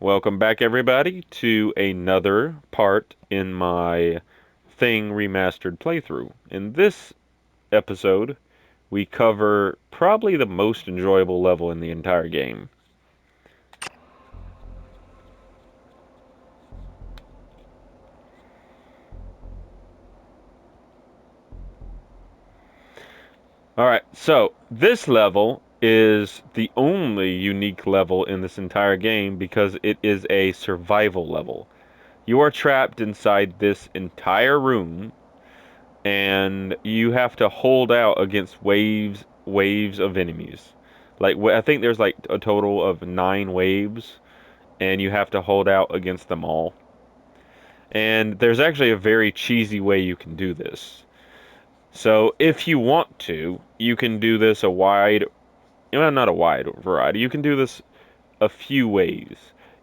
Welcome back, everybody, to another part in my Thing Remastered playthrough. In this episode, we cover probably the most enjoyable level in the entire game. Alright, so this level is the only unique level in this entire game because it is a survival level. You are trapped inside this entire room and you have to hold out against waves of enemies. Like I think there's like a total of 9 waves, and you have to hold out against them all. And there's actually a very cheesy way you can do this. So if you want to, you can do this well, not a wide variety. You can do this a few ways.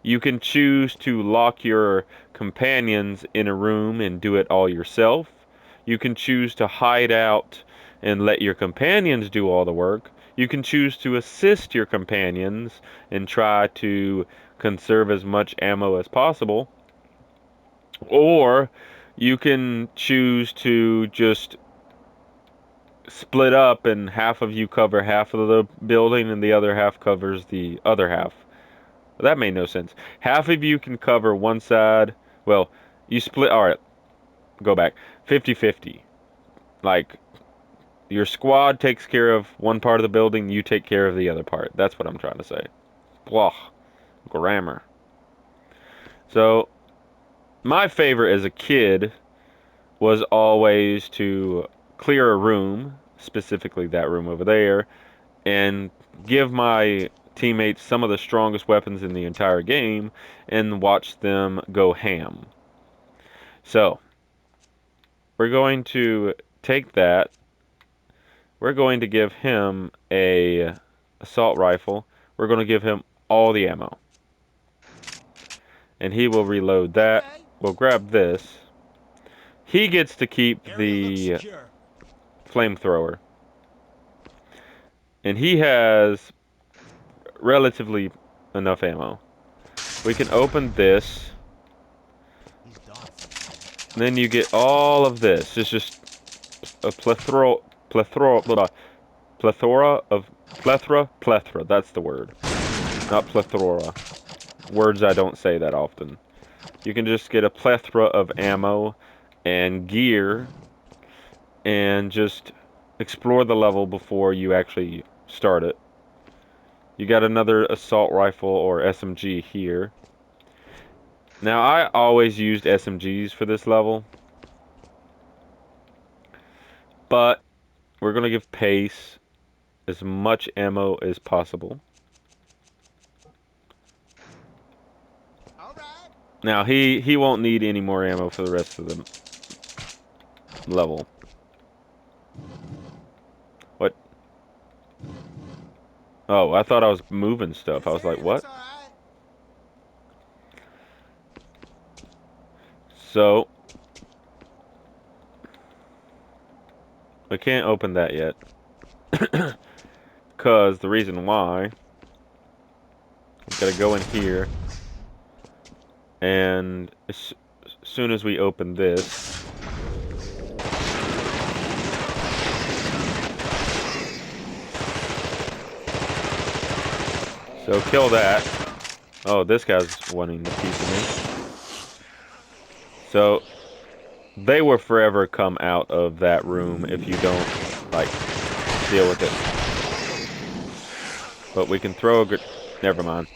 You can choose to lock your companions in a room and do it all yourself. You can choose to hide out and let your companions do all the work. You can choose to assist your companions and try to conserve as much ammo as possible. Or you can choose to just split up and half of you cover half of the building and the other half covers the other half. That made no sense. Half of you can cover one side. Well, you split. All right, go back. 50-50. Like, your squad takes care of one part of the building, you take care of the other part. That's what I'm trying to say. Blah. Grammar. So, my favorite as a kid was always to clear a room, specifically that room over there, and give my teammates some of the strongest weapons in the entire game and watch them go ham. So, we're going to take that. We're going to give him a assault rifle. We're going to give him all the ammo. And he will reload that. We'll grab this. He gets to keep the flamethrower. And he has relatively enough ammo. We can open this. And then you get all of this. It's just a plethora. That's the word. Not plethora. Words I don't say that often. You can just get a plethora of ammo and gear and just explore the level before you actually start it. You got another assault rifle or SMG here. Now, I always used SMGs for this level, but we're going to give Pace as much ammo as possible. Now, he won't need any more ammo for the rest of the level. What? Oh, I thought I was moving stuff. I was like, what? So, we can't open that yet. Because the reason why, we've got to go in here, and as soon as we open this, so kill that. Oh, this guy's wanting a piece of me. So, they will forever come out of that room if you don't, like, deal with it. But we can throw a good... Never mind.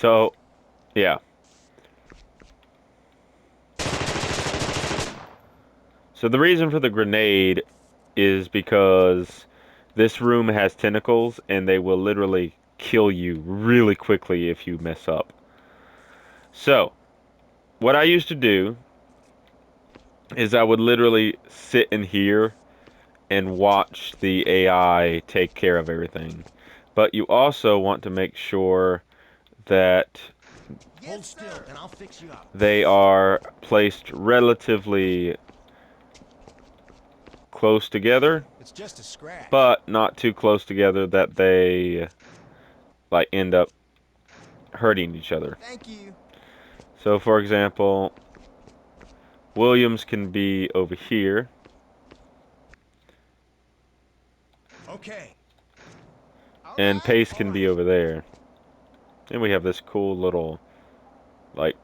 So, yeah. So the reason for the grenade is because this room has tentacles and they will literally kill you really quickly if you mess up. So, what I used to do is I would literally sit in here and watch the AI take care of everything. But you also want to make sure that Hold still, and I'll fix you up. they are placed relatively close together, It's just a scratch. but not too close together that they like end up hurting each other. Thank you. So for example, Williams can be over here, Okay. and Pace can be over there. And we have this cool little like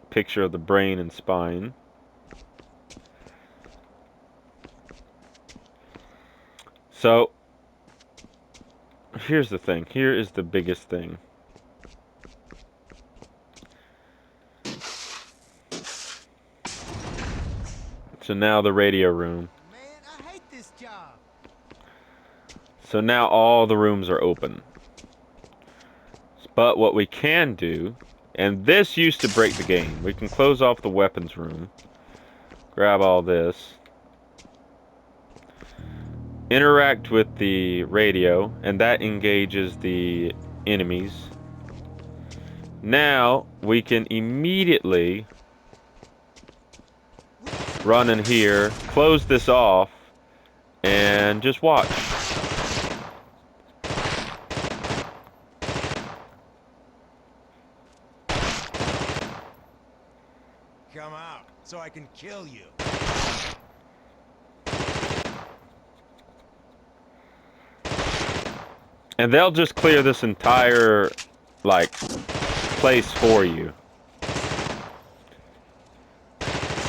picture of the brain and spine. So here's the thing. Here is the biggest thing. So now the radio room. Man, I hate this job. So now all the rooms are open. But what we can do, and this used to break the game, we can close off the weapons room, grab all this, interact with the radio, and that engages the enemies. Now we can immediately run in here, close this off, and just watch. Come out, so I can kill you. And they'll just clear this entire, like, place for you.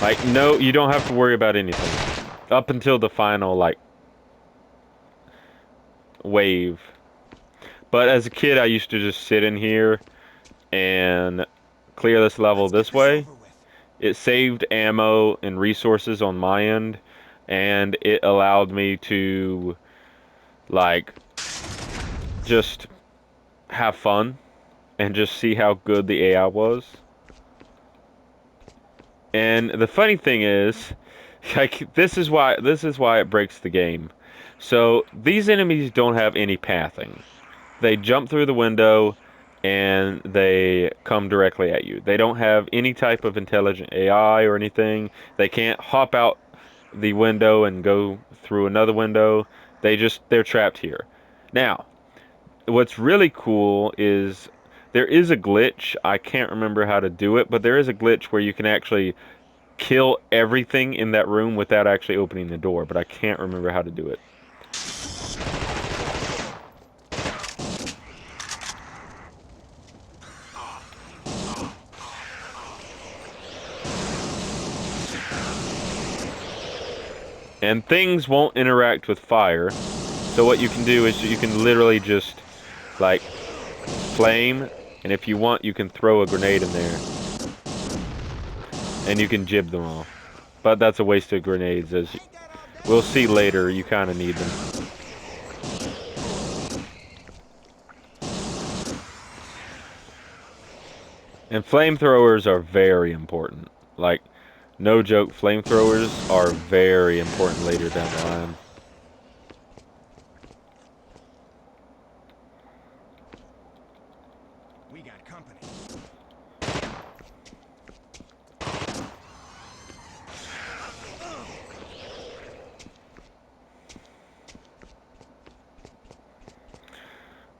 Like, no, you don't have to worry about anything. Up until the final, like, wave. But as a kid, I used to just sit in here and clear this level this way. It saved ammo and resources on my end, and it allowed me to, like, just have fun and just see how good the AI was. And the funny thing is, like, this is why it breaks the game. So these enemies don't have any pathing. They jump through the window and they come directly at you. They don't have any type of intelligent AI or anything. They can't hop out the window and go through another window. They're trapped here. Now, what's really cool is there is a glitch. I can't remember how to do it, but there is a glitch where you can actually kill everything in that room without actually opening the door, but I can't remember how to do it. And things won't interact with fire. So what you can do is you can literally just, like, flame, and if you want, you can throw a grenade in there. And you can jib them all. But that's a waste of grenades, as we'll see later, you kind of need them. And flamethrowers are very important. Like, no joke, flamethrowers are very important later down the line. We got company.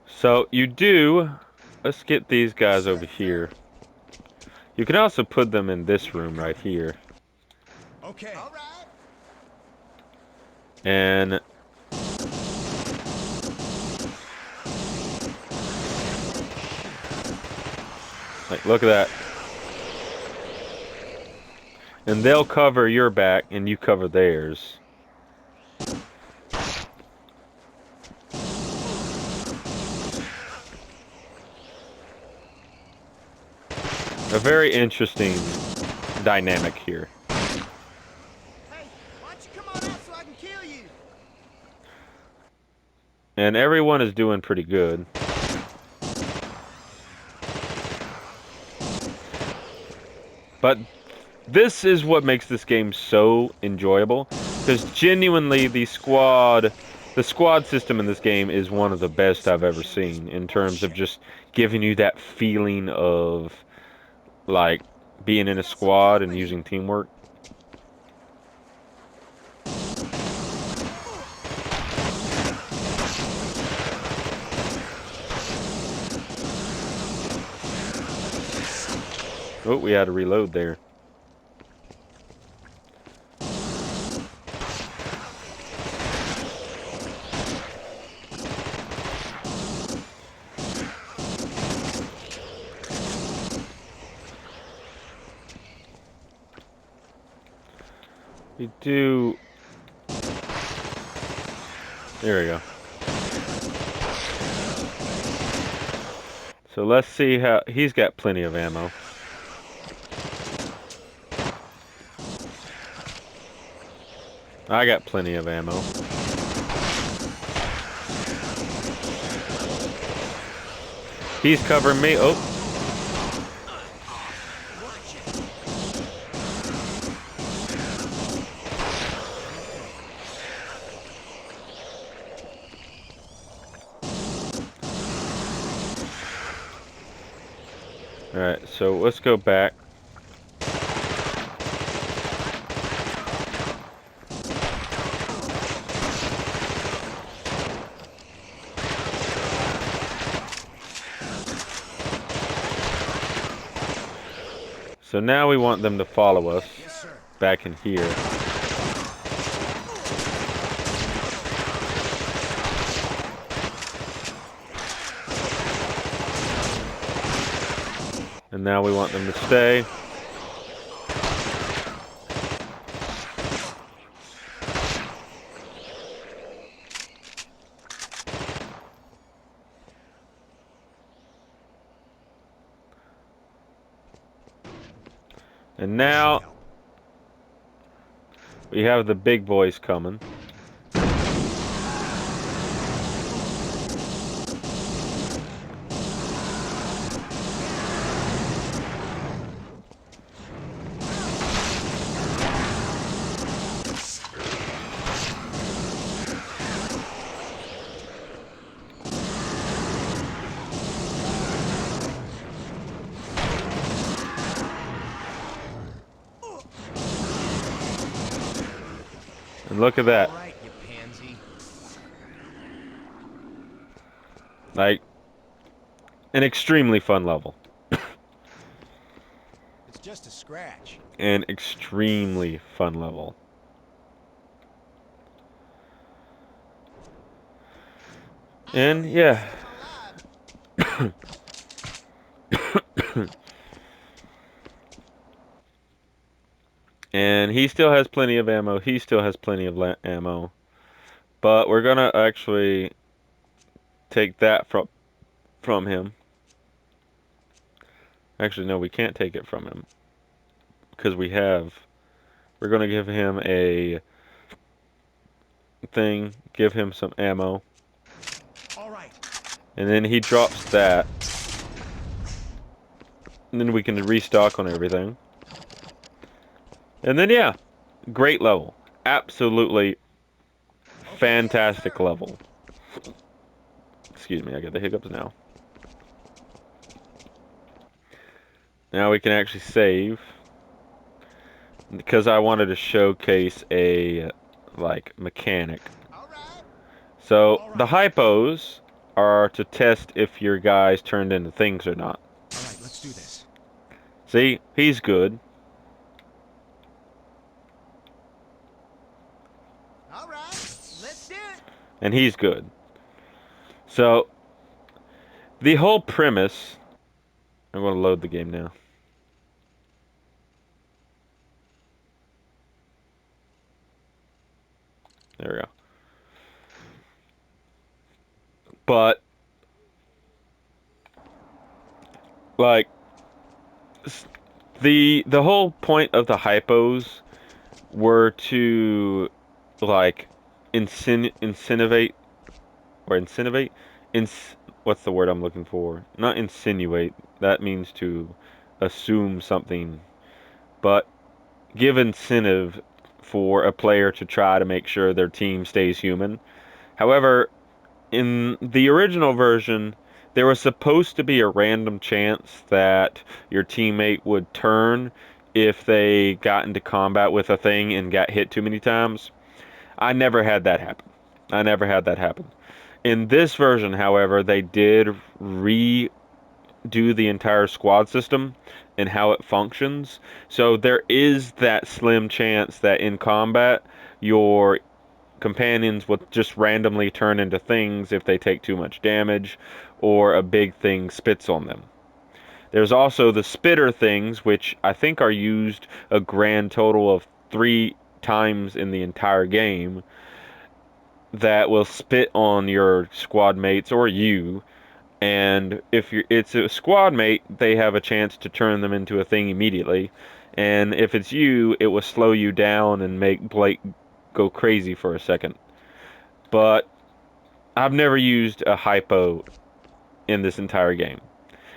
So, let's get these guys over here. You can also put them in this room right here. Okay. All right. And like, look at that. And they'll cover your back and you cover theirs. A very interesting dynamic here. Hey, why don't you come on out so I can kill you? And everyone is doing pretty good. But This is what makes this game so enjoyable, because genuinely the squad system in this game is one of the best I've ever seen in terms of just giving you that feeling of like being in a squad and using teamwork. Oh, we had to reload there. We do. There we go. So let's see how he's got plenty of ammo. I got plenty of ammo. He's covering me. Oh. Alright, so let's go back. So now we want them to follow us Yes, sir. back in here. And now we want them to stay. And now we have the big boys coming. And look at that. All right, you pansy. Like, an extremely fun level. It's just a scratch. An extremely fun level. And yeah. And he still has plenty of ammo. He still has plenty of ammo. But we're gonna actually take that from him. Actually, no, we can't take it from him. Because we're gonna give him a thing, give him some ammo. All right. And then he drops that. And then we can restock on everything. And then, yeah, great level. Absolutely fantastic level. Excuse me, I get the hiccups now. Now we can actually save. Because I wanted to showcase a, like, mechanic. All right. So, All the right. hypos are to test if your guys turned into things or not. All right, let's do this. See, he's good. All right, let's do it. And he's good. So, the whole premise... I'm going to load the game now. There we go. But, like, the whole point of the hypos were to, like, insinuate, or insinuate? What's the word I'm looking for? Not insinuate. That means to assume something. But give incentive for a player to try to make sure their team stays human. However, in the original version, there was supposed to be a random chance that your teammate would turn if they got into combat with a thing and got hit too many times. I never had that happen. I never had that happen. In this version, however, they did redo the entire squad system and how it functions. So there is that slim chance that in combat, your companions will just randomly turn into things if they take too much damage or a big thing spits on them. There's also the spitter things, which I think are used a grand total of 3 times in the entire game, that will spit on your squad mates or you. And if it's a squad mate, they have a chance to turn them into a thing immediately. And if it's you, it will slow you down and make Blake go crazy for a second. But I've never used a hypo in this entire game,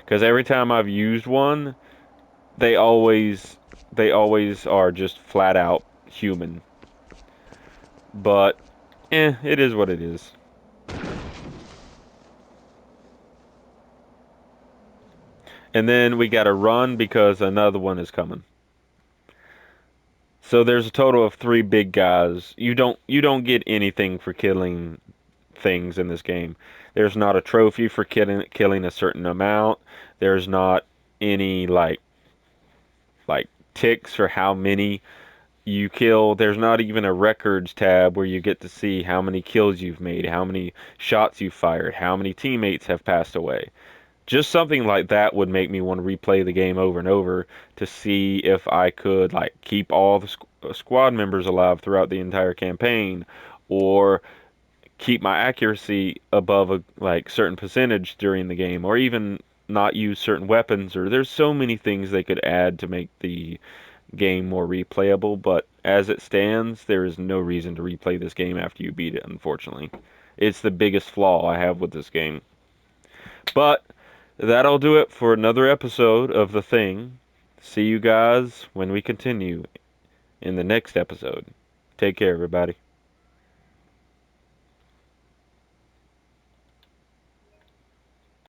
because every time I've used one, they always they always are just flat out human. But it is what it is. And then we got to run because another one is coming. So there's a total of 3 big guys. You don't get anything for killing things in this game. There's not a trophy for killing a certain amount. There's not any like ticks for how many you kill. There's not even a records tab where you get to see how many kills you've made, how many shots you've fired, how many teammates have passed away. Just something like that would make me want to replay the game over and over to see if I could like keep all the squad members alive throughout the entire campaign, or keep my accuracy above a like certain percentage during the game, or even not use certain weapons. Or there's so many things they could add to make the game more replayable, but as it stands, there is no reason to replay this game after you beat it, unfortunately. It's the biggest flaw I have with this game. But that'll do it for another episode of The Thing. See you guys when we continue in the next episode. Take care, everybody.